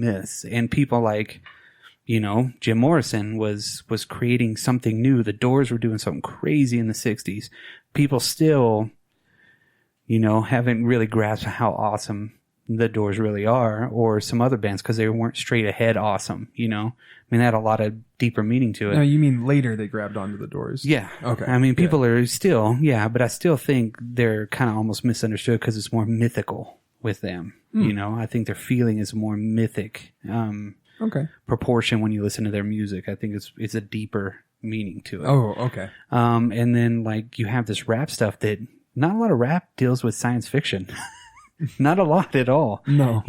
myths, and people like, Jim Morrison was creating something new. The Doors were doing something crazy in the 60s. People still, haven't really grasped how awesome the Doors really are, or some other bands, because they weren't straight ahead awesome, they had a lot of deeper meaning to it. No, you mean later they grabbed onto the Doors? Yeah. Okay. People are still, but I still think they're kind of almost misunderstood because it's more mythical with them. I think their feeling is more mythic proportion when you listen to their music. I think it's a deeper meaning to it. Oh, okay. And then like you have this rap stuff that not a lot of rap deals with science fiction. Not a lot at all. No.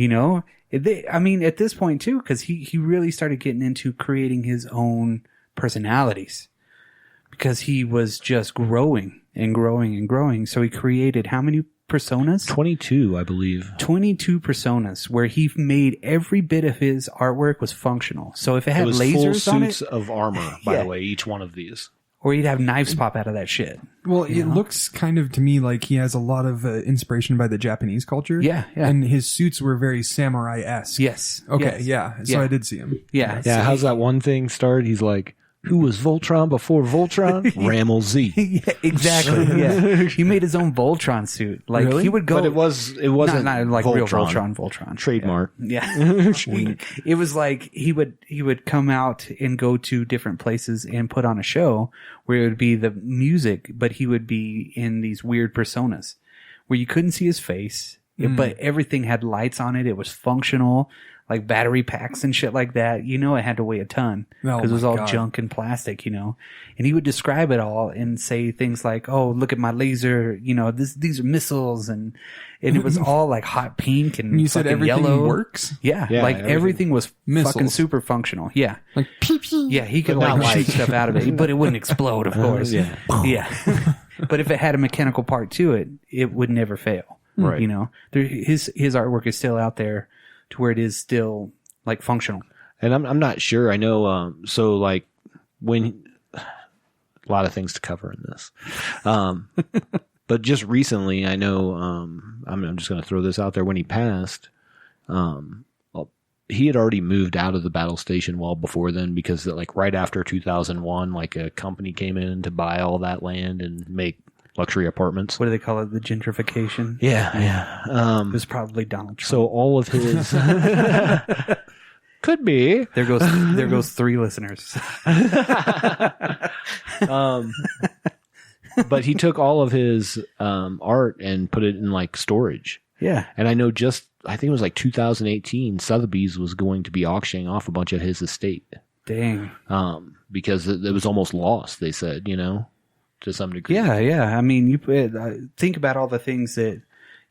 At this point too, because he really started getting into creating his own personalities, because he was just growing and growing and growing. So he created how many personas? 22, I believe. 22 personas, where he made every bit of his artwork was functional. So if it had lasers full on it, suits of armor, by the way, each one of these. Or he'd have knives pop out of that shit. Well, it looks kind of to me like he has a lot of inspiration by the Japanese culture. Yeah. And his suits were very samurai-esque. Yes. Okay, yes. yeah. So I did see him. Yeah. Yeah, how's that one thing start? He's like, who was Voltron before Voltron? Rammellzee. Yeah, exactly. Yeah. He made his own Voltron suit. Like really? He would go. But it wasn't not like Voltron. real Voltron. Trademark. Yeah. It was like he would come out and go to different places and put on a show where it would be the music, but he would be in these weird personas where you couldn't see his face, but everything had lights on it. It was functional. Like battery packs and shit like that. It had to weigh a ton because it was all junk and plastic, And he would describe it all and say things like, oh, look at my laser, these are missiles. And it was all like hot pink and you said everything yellow. Works? Yeah. Like everything was fucking super functional. Yeah. Like pew pew. Yeah. He could like shoot stuff out of it, but it wouldn't explode, of course. Yeah. Yeah. But if it had a mechanical part to it, it would never fail. Right. His artwork is still out there to where it is still like functional. And I'm not sure. I know. So like when a lot of things to cover in this, but just recently, I know. I'm just going to throw this out there. When he passed, he had already moved out of the battle station well before then, because like right after 2001, like a company came in to buy all that land and make luxury apartments. What do they call it? The gentrification? Yeah. It was probably Donald Trump. So all of his could be. There goes 3 listeners. But he took all of his art and put it in like storage. Yeah. And I know I think it was like 2018, Sotheby's was going to be auctioning off a bunch of his estate. Dang. Because it was almost lost, they said, to some degree. Yeah. I mean, you think about all the things that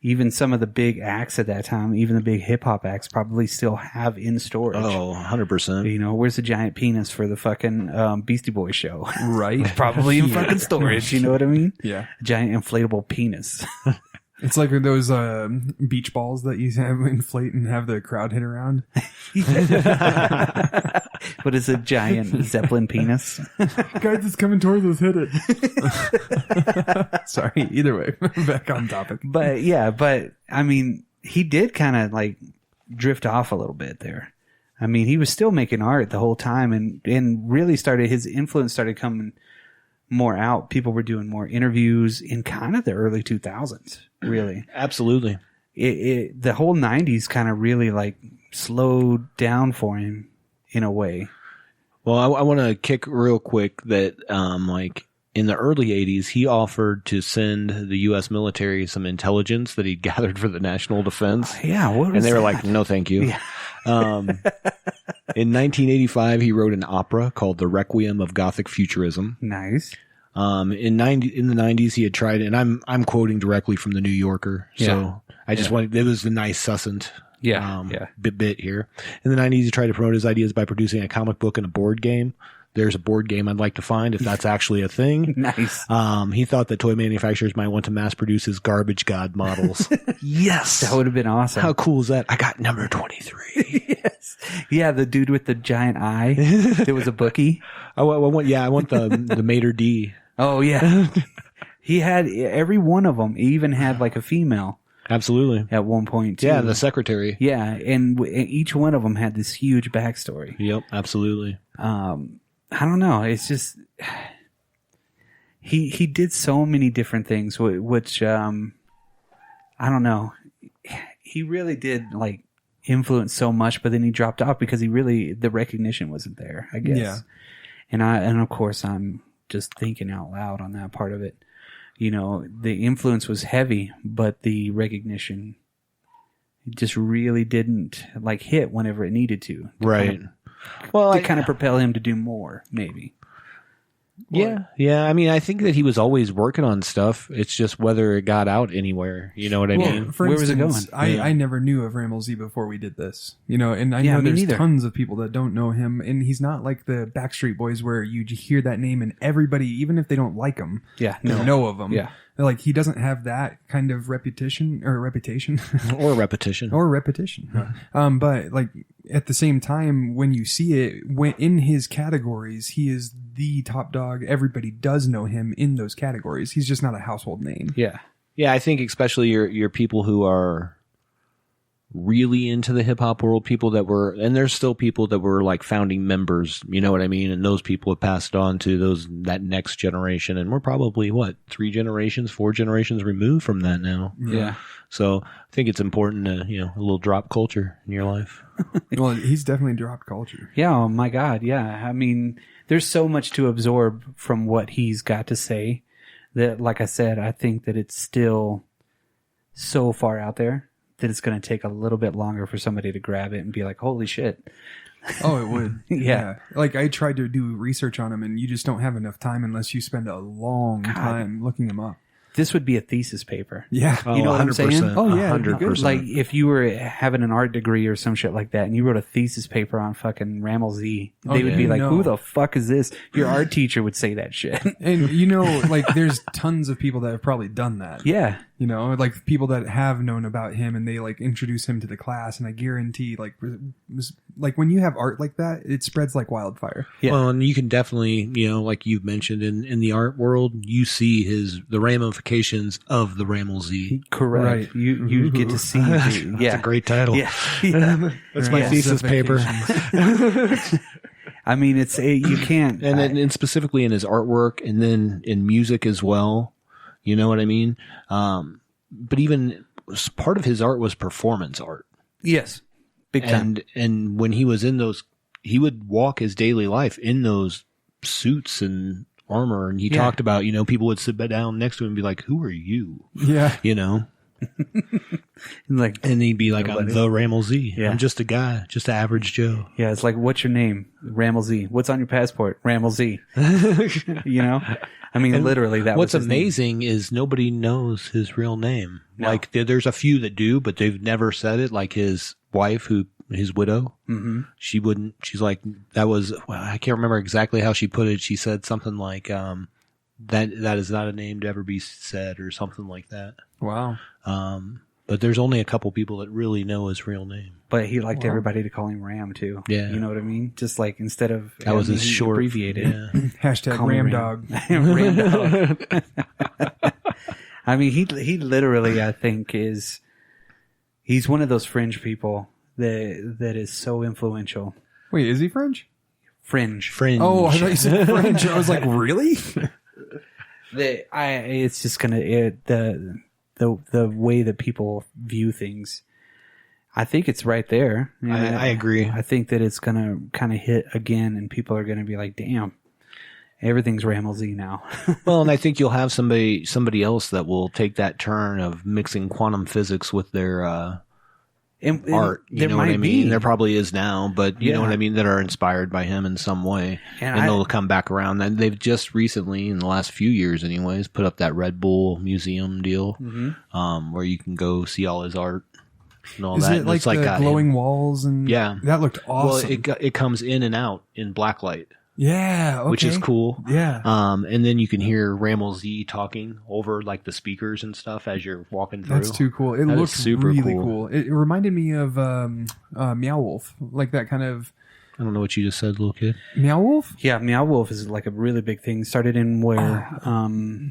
even some of the big acts at that time, even the big hip hop acts, probably still have in storage. Oh, 100%. Where's the giant penis for the fucking Beastie Boys show? Right. Probably in fucking storage. You know what I mean? Yeah. A giant inflatable penis. It's like those beach balls that you have inflate and have the crowd hit around. What is a giant Zeppelin penis? Guys, it's coming towards us. Hit it. Sorry. Either way, back on topic. But I mean, he did kind of like drift off a little bit there. I mean, he was still making art the whole time, and really his influence started coming more out. People were doing more interviews in kind of the early 2000s, really. Absolutely. The whole 90s kind of really like slowed down for him in a way. Well, I want to kick real quick that like in the early 80s, he offered to send the U.S. military some intelligence that he'd gathered for the national defense. Yeah. And they were like, no, thank you. Yeah. In 1985, he wrote an opera called The Requiem of Gothic Futurism. Nice. In the 90s, he had tried, and I'm quoting directly from the New Yorker. So I just wanted, it was the nice succinct bit here. In the 90s, he tried to promote his ideas by producing a comic book and a board game. There's a board game I'd like to find if that's actually a thing. Nice. He thought that toy manufacturers might want to mass produce his garbage god models. Yes. That would have been awesome. How cool is that? I got number 23. Yes. Yeah, the dude with the giant eye. There was a bookie. I want the Mater D. Oh, yeah. He had every one of them. He even had like a female. Absolutely. At one point, too. Yeah, the secretary. Yeah, and each one of them had this huge backstory. Yep, absolutely. I don't know. It's just he did so many different things, which I don't know. He really did like influence so much, but then he dropped off because the recognition wasn't there, I guess. Yeah. And of course I'm just thinking out loud on that part of it. You know, the influence was heavy, but the recognition just really didn't like hit whenever it needed to. Right. To kind of propel him to do more, maybe. Yeah. I mean, I think that he was always working on stuff. It's just whether it got out anywhere. You know what I mean? For instance, was it going? I never knew of Rammellzee before we did this. You know, and I know there's tons of people that don't know him, and he's not like the Backstreet Boys where you hear that name and everybody, even if they don't like him, know of him. Yeah. Like, he doesn't have that kind of reputation. Or repetition. But like at the same time, when you see it, in his categories, he is the top dog. Everybody does know him in those categories. He's just not a household name. Yeah. Yeah, I think especially your people who are really into the hip hop world, people that were, and there's still people that were like founding members, you know what I mean? And those people have passed on to that next generation. And we're probably 4 generations removed from that now. Yeah. So I think it's important to, a little drop culture in your life. Well, he's definitely dropped culture. Yeah. Oh my God. Yeah. I mean, there's so much to absorb from what he's got to say that, like I said, I think that it's still so far out there that it's going to take a little bit longer for somebody to grab it and be like, holy shit. Oh, it would. Yeah. Like, I tried to do research on him, and you just don't have enough time unless you spend a long time looking him up. This would be a thesis paper. Yeah. You know what I'm saying? Oh, yeah. 100%. Like, if you were having an art degree or some shit like that, and you wrote a thesis paper on fucking Rammellzee, they would be like, who the fuck is this? Your art teacher would say that shit. And, like, there's tons of people that have probably done that. Yeah. Like people that have known about him and they like introduce him to the class, and I guarantee like when you have art like that, it spreads like wildfire. Yeah. Well, and you can definitely, like you've mentioned in the art world, you see the ramifications of the Rammellzee. Correct. Right. You get to see. That's a great title. Yeah. That's my thesis paper. I mean, you can't. And specifically in his artwork, and then in music as well. You know what I mean? But even part of his art was performance art. Yes. Big time. And when he was in those, he would walk his daily life in those suits and armor. And he talked about, people would sit down next to him and be like, who are you? Yeah. And he'd be like, I'm the Rammellzee. Yeah. I'm just a guy, just an average Joe. Yeah. It's like, what's your name? Rammellzee. What's on your passport? Rammellzee. I mean, literally, that what's was amazing is nobody knows his real name. No. Like, there's a few that do, but they've never said it. Like his wife, his widow, she wouldn't. She's like, I can't remember exactly how she put it. She said something like, that is not a name to ever be said, or something like that. Wow. But there's only a couple people that really know his real name. But he liked everybody to call him Ram too. Yeah. You know what I mean? Just like instead of that was his short abbreviated. Yeah. Hashtag Ram Dog. Ram Dog. I mean, he literally, I think, he's one of those fringe people that is so influential. Wait, is he French? Fringe. Oh, I thought you said French. I was like, really? It's just the way that people view things. I think it's right there. I agree. I think that it's going to kind of hit again, and people are going to be like, damn, everything's Rammellzee now. Well, and I think you'll have somebody else that will take that turn of mixing quantum physics with their art. You know what I mean? There probably is now, but you know what I mean, that are inspired by him in some way. And they'll come back around. And they've just recently, in the last few years anyways, put up that Red Bull museum deal, where you can go see all his art. And all is that. It like the glowing walls? And that looked awesome. Well, it comes in and out in blacklight. Yeah, okay. Which is cool. Yeah. And then you can hear Rammellzee talking over like the speakers and stuff as you're walking through. That's too cool. It looked super really cool. It reminded me of Meow Wolf, like that kind of I don't know what you just said, little kid. Meow Wolf? Yeah, Meow Wolf is like a really big thing. Started in where?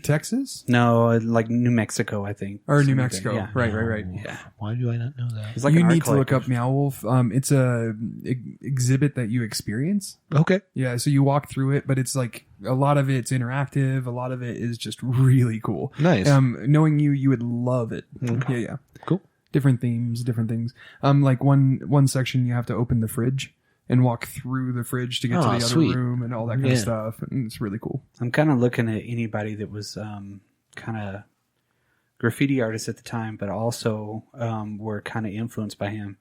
Texas? No, like New Mexico, I think. Or New Mexico. Yeah. Right. Yeah. Why do I not know that? It's like you need to look up Meow Wolf. It's a exhibit that you experience. Okay. Yeah, so you walk through it, but it's like a lot of it's interactive. A lot of it is just really cool. Nice. Knowing you would love it. Okay. Yeah. Cool. Different themes, different things. Like one section you have to open the fridge and walk through the fridge to get to the other room and all that kind of stuff. And it's really cool. I'm kind of looking at anybody that was kind of graffiti artists at the time, but also were kind of influenced by him.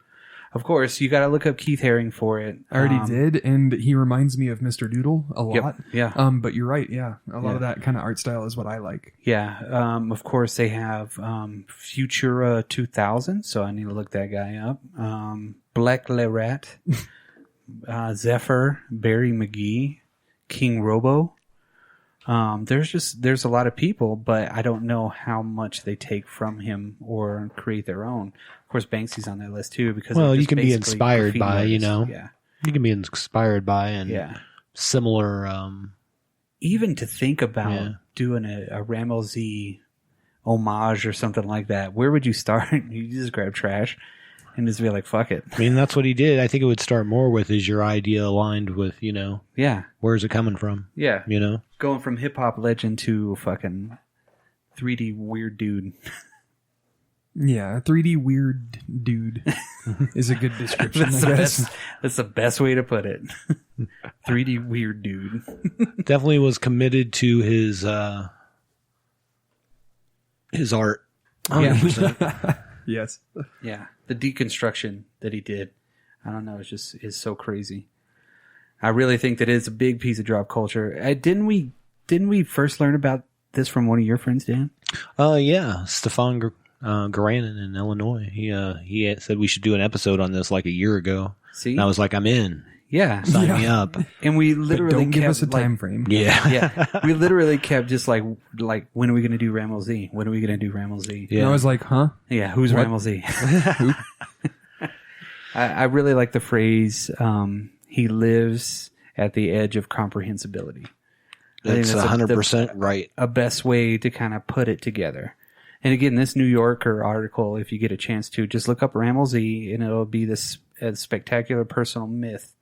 Of course, you got to look up Keith Haring for it. I already did, and he reminds me of Mr. Doodle a lot. Yeah. But you're right, yeah. A lot of that kind of art style is what I like. Yeah. Of course, they have Futura 2000, so I need to look that guy up. Black Le Rat, Zephyr, Barry McGee, King Robo. There's a lot of people, but I don't know how much they take from him or create their own. Of course, Banksy's on that list too, because you can be inspired by, Yeah. You can be inspired by and similar. Even to think about doing a Rammellzee homage or something like that, where would you start? You just grab trash and just be like, fuck it. I mean, that's what he did. I think it would start more with, is your idea aligned with, where's it coming from? Yeah. Going from hip hop legend to fucking 3D weird dude. Yeah, 3D weird dude is a good description. That's the best way to put it. 3D weird dude. Definitely was committed to his art. 100%. Yes. Yeah. The deconstruction that he did, I don't know, is so crazy. I really think that it's a big piece of drop culture. Didn't we first learn about this from one of your friends, Dan? Yeah, Stefan Garanin in Illinois. He said we should do an episode on this like a year ago. See? And I was like, I'm in. Yeah. Sign me up. And we literally don't give us a time frame. Yeah. Yeah. We literally kept just like when are we going to do Rammellzee? When are we going to do Rammellzee? Yeah. And I was like, huh? Yeah. Who's Rammellzee? I really like the phrase, he lives at the edge of comprehensibility. That's 100% right. A best way to kind of put it together. And again, this New Yorker article, if you get a chance to, just look up Rammellzee and it'll be this spectacular personal myth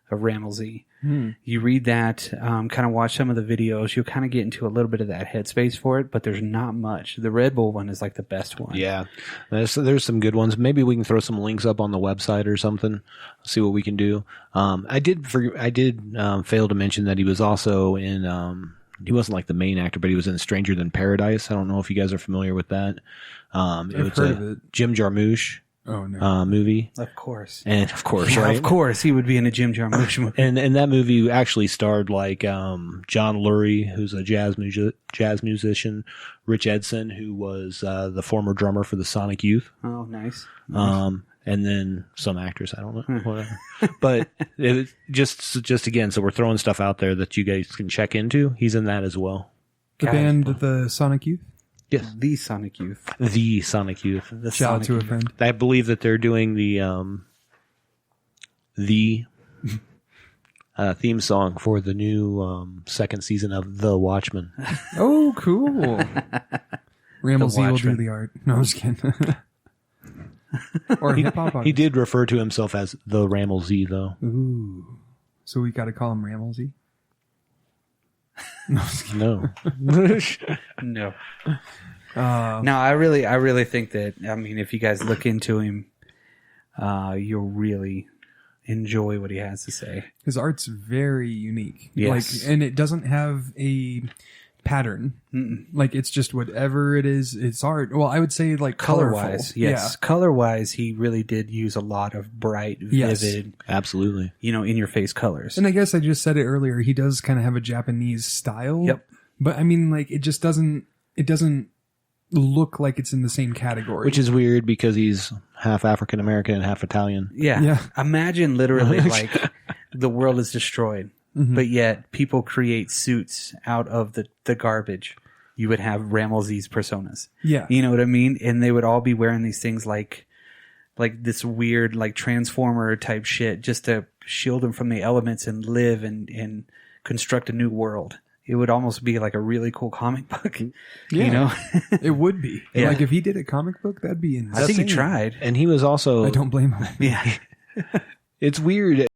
of Rammellzee. You read that, kind of watch some of the videos, you'll kind of get into a little bit of that headspace for it, but there's not much. The Red Bull one is like the best one. Yeah. There's some good ones. Maybe we can throw some links up on the website or something, see what we can do. I did fail to mention that he was also in, he wasn't like the main actor, but he was in Stranger Than Paradise. I don't know if you guys are familiar with that. I've heard of it. Jim Jarmusch. Movie. Of course. And of course, right? Of course, he would be in a Jim Jarmusch movie. And that movie actually starred like John Lurie, who's a jazz musician, Rich Edson, who was the former drummer for the Sonic Youth. Oh, nice. And then some actors, I don't know, whatever. But it was just again, so we're throwing stuff out there that you guys can check into. He's in that as well. The band, the Sonic Youth? Yes. The Sonic Youth. The Sonic Youth. Shout out to a friend. I believe that they're doing the theme song for the new second season of The Watchmen. Oh, cool. Rammellzee will do the art. No, I'm just kidding. Or hip-hop artist. He did refer to himself as the Rammellzee, though. Ooh. So we got to call him Rammellzee? No. No. No, I really think that, I mean, if you guys look into him, you'll really enjoy what he has to say. His art's very unique. Yes. And it doesn't have a pattern. Like, it's just whatever it is, it's art. Well, I would say like color-wise. Colorful. Yes. Yeah. Color-wise, he really did use a lot of bright, vivid, absolutely, in-your-face colors. And I guess I just said it earlier, he does kind of have a Japanese style. Yep. But I mean, like, it doesn't look like it's in the same category. Which is weird because he's half African American and half Italian. Yeah. Imagine literally like the world is destroyed, but yet people create suits out of the garbage. You would have Rammellzee's personas. Yeah. You know what I mean? And they would all be wearing these things like like this weird like transformer type shit just to shield him from the elements and live and construct a new world. It would almost be like a really cool comic book. Yeah, you know? It would be. Yeah. Like if he did a comic book, that'd be insane. I think he tried. And he was also... I don't blame him. Yeah. It's weird.